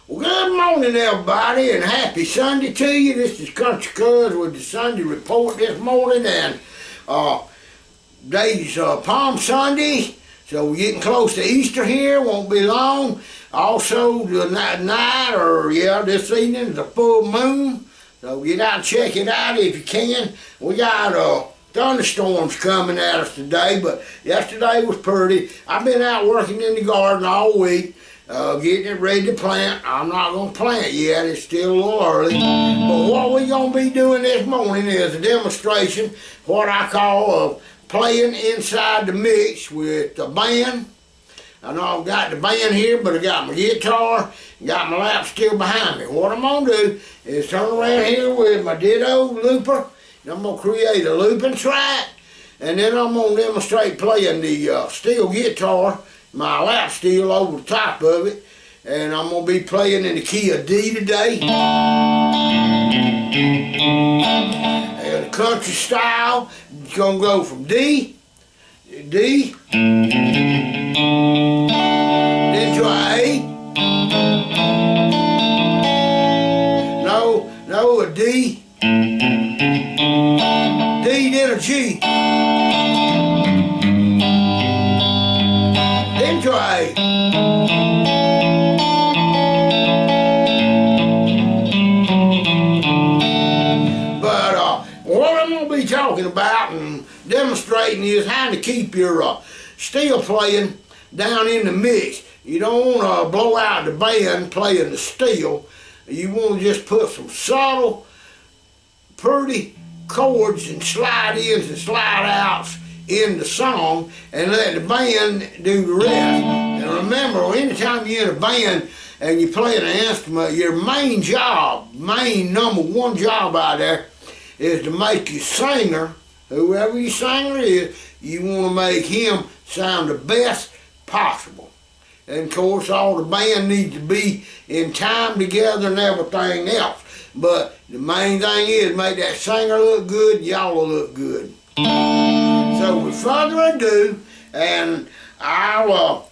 Well, good morning, everybody, and happy Sunday to you. This is Country Cuz with the Sunday Report this morning, and today's Palm Sunday, so we're getting close to Easter here. Won't be long. Also, this evening is a full moon, so get out and check it out if you can. We got thunderstorms coming at us today, but yesterday was pretty. I've been out working in the garden all week. Getting it ready to plant. I'm not going to plant yet, it's still a little early. But what we're going to be doing this morning is a demonstration, what I call playing inside the mix with the band. I know I've got the band here, but I got my guitar, got my lap steel behind me. What I'm going to do is turn around here with my ditto looper, and I'm going to create a looping track, and then I'm going to demonstrate playing the steel guitar, my lap steel over the top of it, and I'm going to be playing in the key of D today. And country style, it's going to go from D, then to A, no, a D, then a G, to A. But what I'm going to be talking about and demonstrating is how to keep your steel playing down in the mix. You don't want to blow out the band playing the steel. You want to just put some subtle, pretty chords and slide-ins and slide-outs in the song and let the band do the rest. And remember, anytime you're in a band and you're playing an instrument, your main number one job out there is to make your singer, whoever your singer is, you want to make him sound the best possible. And of course, all the band needs to be in time together and everything else. But the main thing is make that singer look good and y'all will look good. So with further ado, and I'll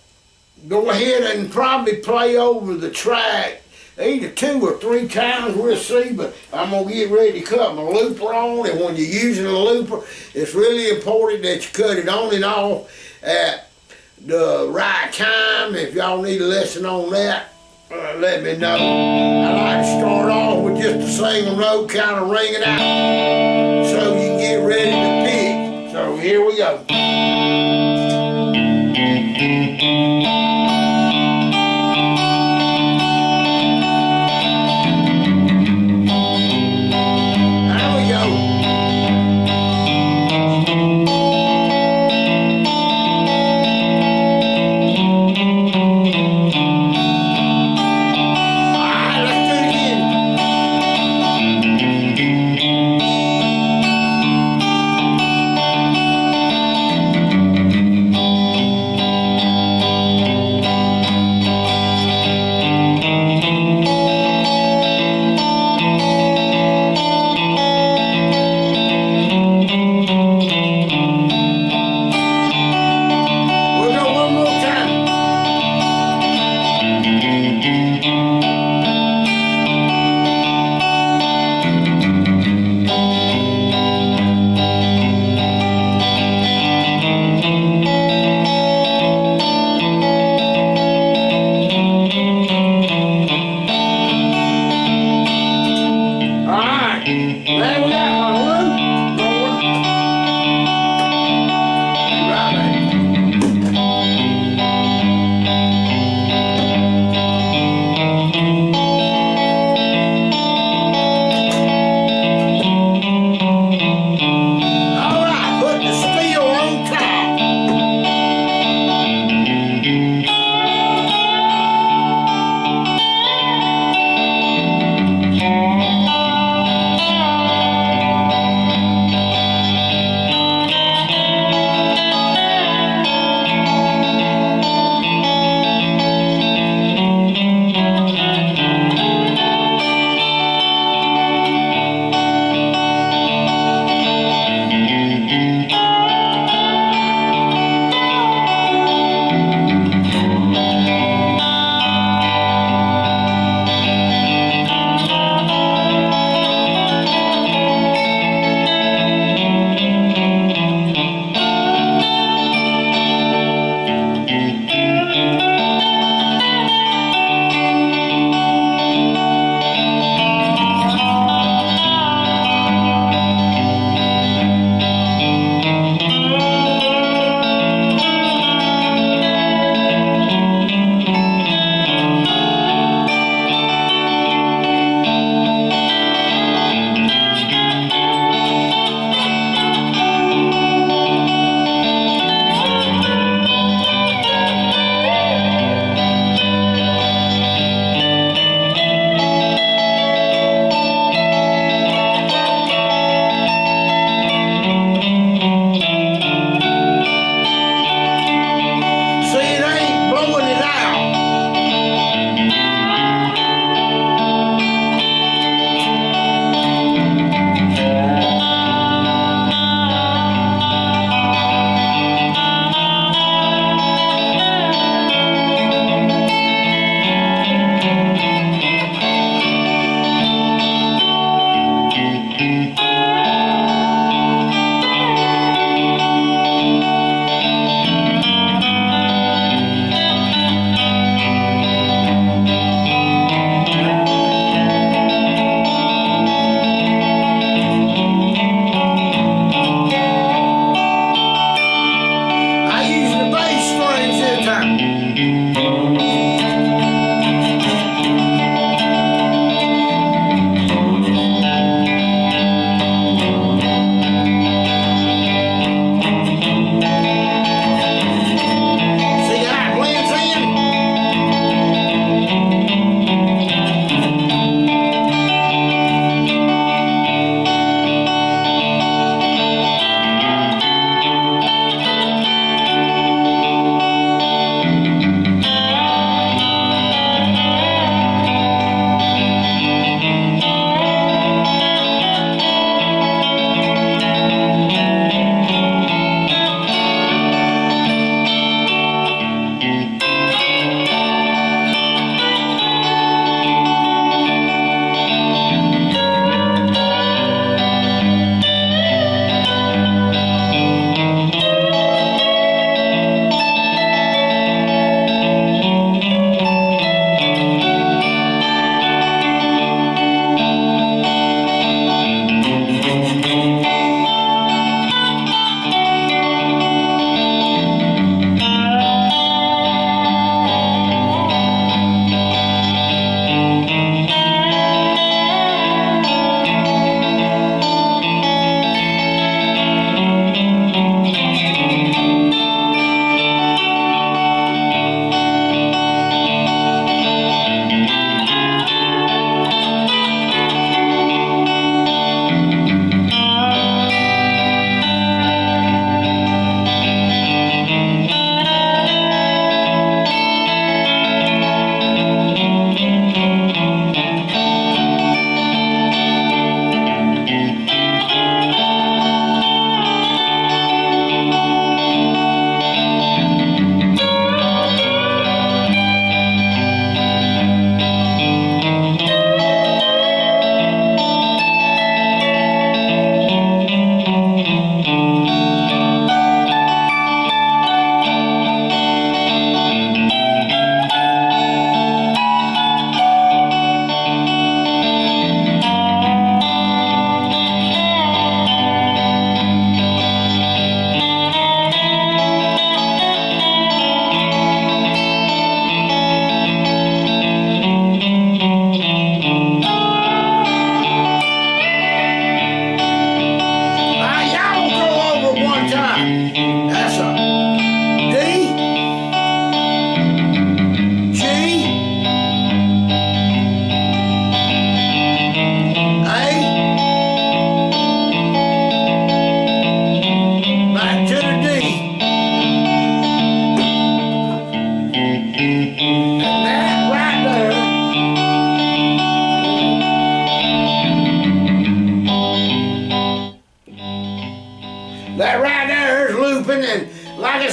go ahead and probably play over the track either 2 or 3 times, we'll see, but I'm going to get ready to cut my looper on, and when you're using a looper, it's really important that you cut it on and off at the right time. If y'all need a lesson on that, let me know. I like to start off with just a single note, kind of ring it out, so you can get ready to pick. So here we go.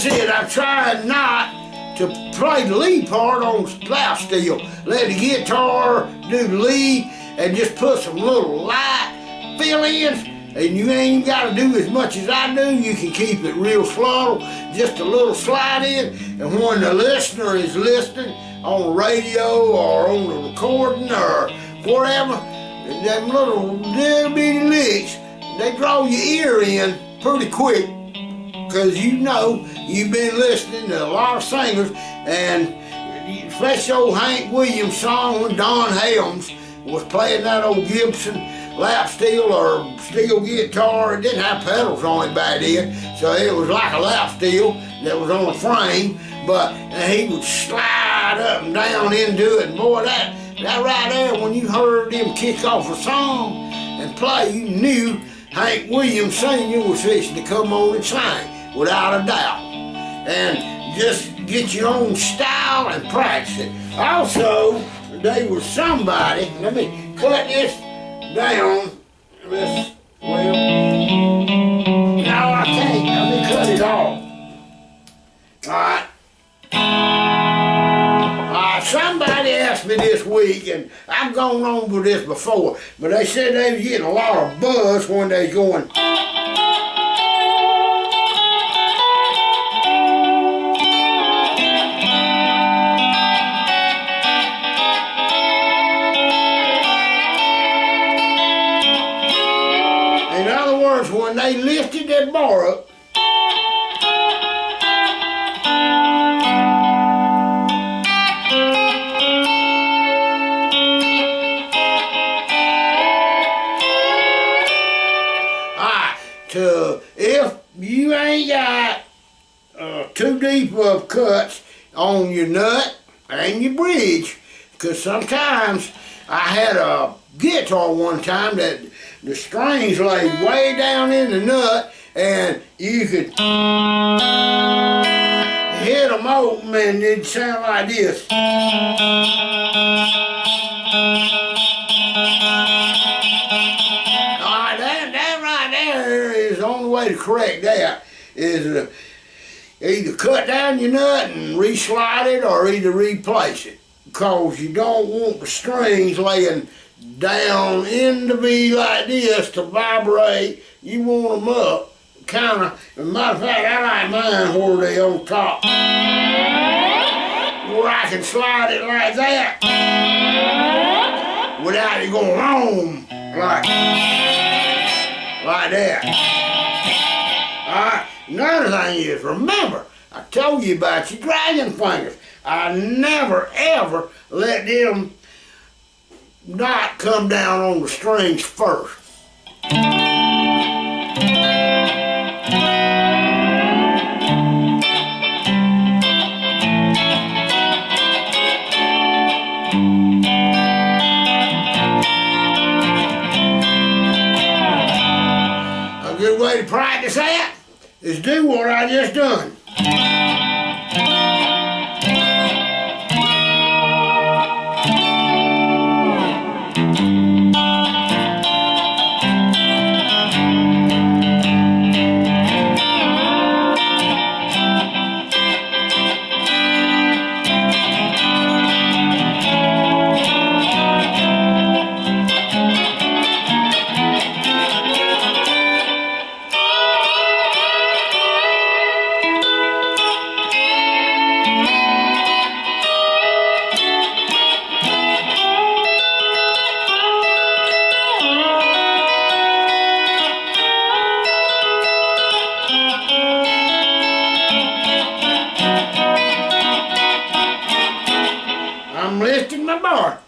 it. I've tried not to play the lead part on lap steel. Let the guitar do the lead and just put some little light fill-ins, and you ain't got to do as much as I do. You can keep it real slow, just a little slide in, and when the listener is listening on the radio or on the recording or whatever, them little bitty licks, they draw your ear in pretty quick, because you know you've been listening to a lot of singers, and especially old Hank Williams song when Don Helms was playing that old Gibson lap steel or steel guitar. It didn't have pedals on it back then, so it was like a lap steel that was on a frame, but he would slide up and down into it, and boy, that right there, when you heard him kick off a song and play, you knew Hank Williams Sr. was fixing to come on and sing, without a doubt. And just get your own style and practice it. Also, there was somebody, let me cut this down, well, no, I can't, let me cut it off. Alright. Somebody asked me this week, and I've gone on with this before, but they said they was getting a lot of buzz when they was going. In other words, when they lifted that bar up, if you ain't got too deep of cuts on your nut and your bridge, because sometimes I had a guitar one time that the strings laid way down in the nut, and you could hit them open and it'd sound like this. The only way to correct that is either cut down your nut and re-slide it, or either replace it, because you don't want the strings laying down in the V like this to vibrate. You want them up, kind of. As a matter of fact, I like mine where they on top, where I can slide it like that without it going home like that. Alright, another thing is, remember, I told you about your dragon fingers. I never ever let them not come down on the strings first. A good way to practice that is do what I just done. I'm lifting my bar.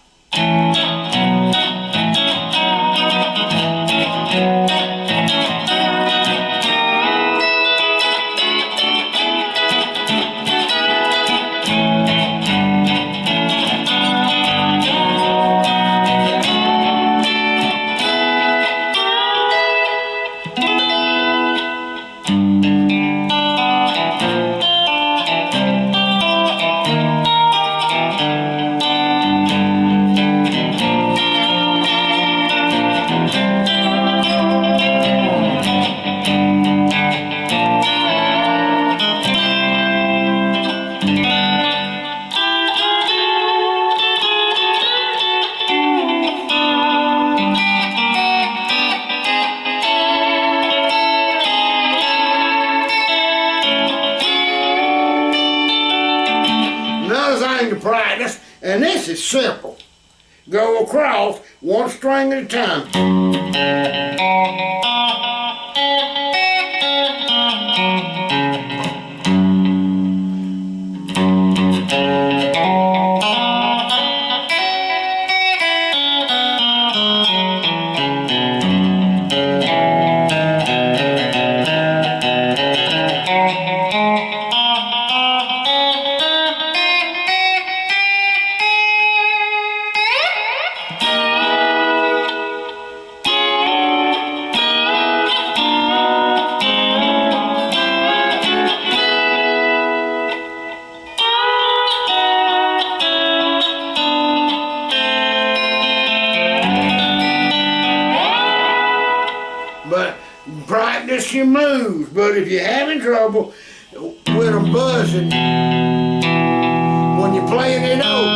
It's simple. Go across one string at a time. But practice your moves. But if you're having trouble with them buzzing when you're playing it over,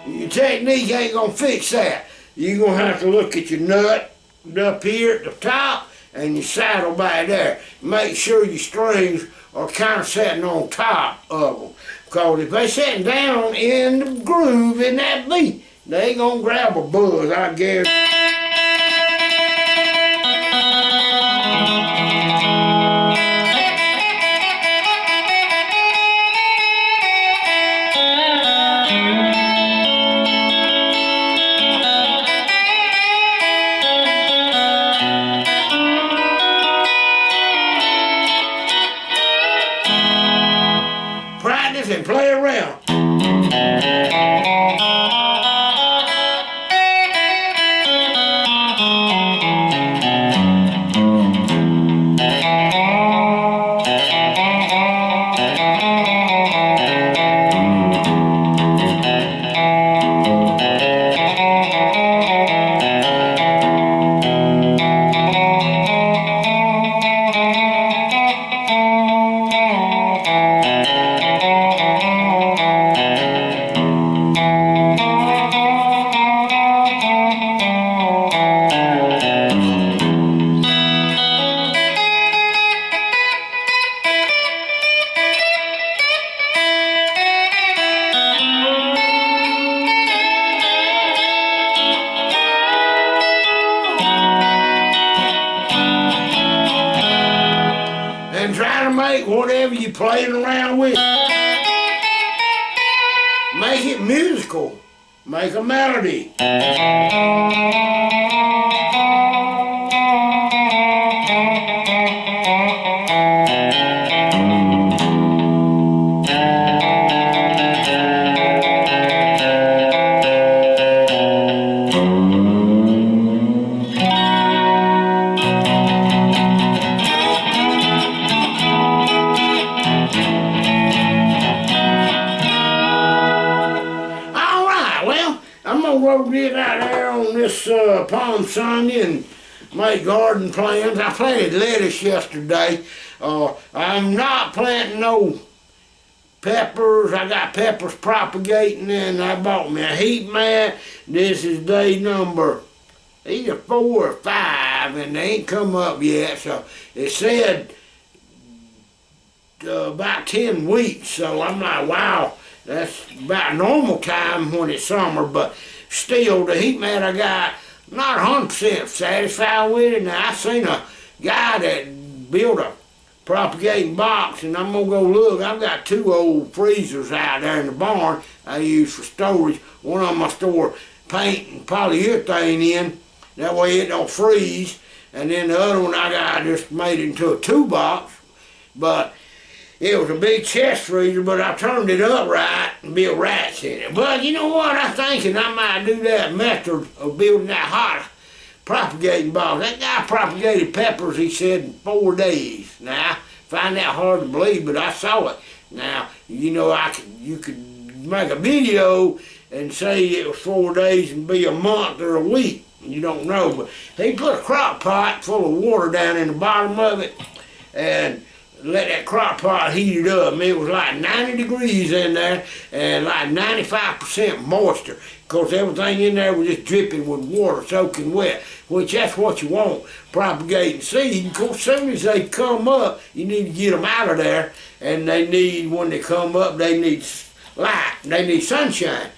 your technique ain't gonna fix that. You're gonna have to look at your nut up here at the top and your saddle back there. Make sure your strings are kind of sitting on top of them. Because if they sitting down in the groove in that beat, they gonna grab a buzz, I guarantee. Practice and play around. And try to make whatever you're playing around with, make it musical, make a melody. I'm gonna go get out there on this Palm Sunday and make garden plans. I planted lettuce yesterday. I'm not planting no peppers. I got peppers propagating, and I bought me a heat mat. This is day number either 4 or 5, and they ain't come up yet. So it said about 10 weeks. So I'm like, wow. That's about normal time when it's summer, but still the heat mat I got, not 100% satisfied with it. Now I seen a guy that built a propagating box, and I'm gonna go look. I've got 2 old freezers out there in the barn I use for storage. One of them I store paint and polyurethane in, that way it don't freeze. And then the other one I just made into a 2 box, but it was a big chest freezer, but I turned it up right and built rats in it. But you know what? I'm thinking I might do that method of building that hot propagating box. That guy propagated peppers, he said, in 4 days. Now, I find that hard to believe, but I saw it. Now, you know, you could make a video and say it was 4 days and be a month or a week. You don't know, but he put a crock pot full of water down in the bottom of it, and let that crock pot heat it up. I mean, it was like 90 degrees in there and like 95% moisture. Of course, everything in there was just dripping with water, soaking wet, which that's what you want, propagating seed. Of course, as soon as they come up, you need to get them out of there, and they need, when they come up, they need light, they need sunshine.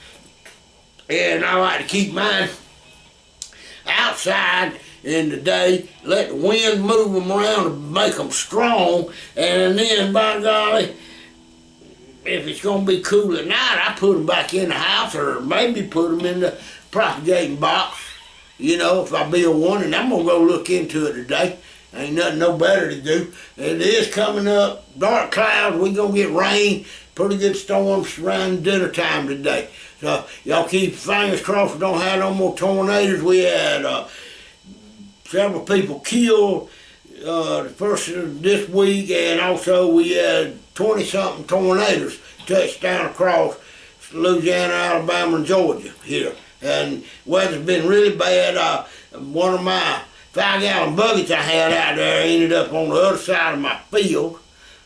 And I like to keep mine outside in the day, let the wind move them around and make them strong, and then, by golly, if it's going to be cool at night, I put them back in the house, or maybe put them in the propagating box, you know, if I build one, and I'm going to go look into it today. Ain't nothing no better to do. It is coming up, dark clouds, we going to get rain, pretty good storms around dinner time today. So y'all keep your fingers crossed we don't have no more tornadoes. We had several people killed the first of this week, and also we had 20-something tornadoes touched down across Louisiana, Alabama, and Georgia here. And weather's been really bad. One of my 5-gallon buckets I had out there ended up on the other side of my field.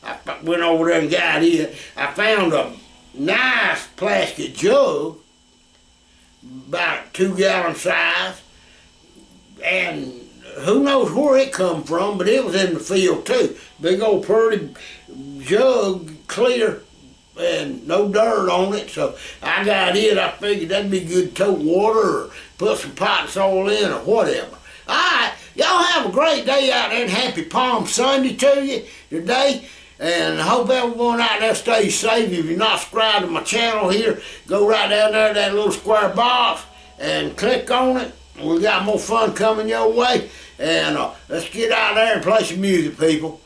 I went over there and got it. I found a nice plastic jug, about 2-gallon size, and who knows where it come from, but it was in the field too. Big old pretty jug, clear, and no dirt on it, so I got it. I figured that'd be good to tote water or put some pot soil in or whatever. All right, y'all have a great day out there, and happy Palm Sunday to you today. And I hope everyone out there stays safe. If you're not subscribed to my channel here, go right down there to that little square box and click on it. We got more fun coming your way. And let's get out there and play some music, people.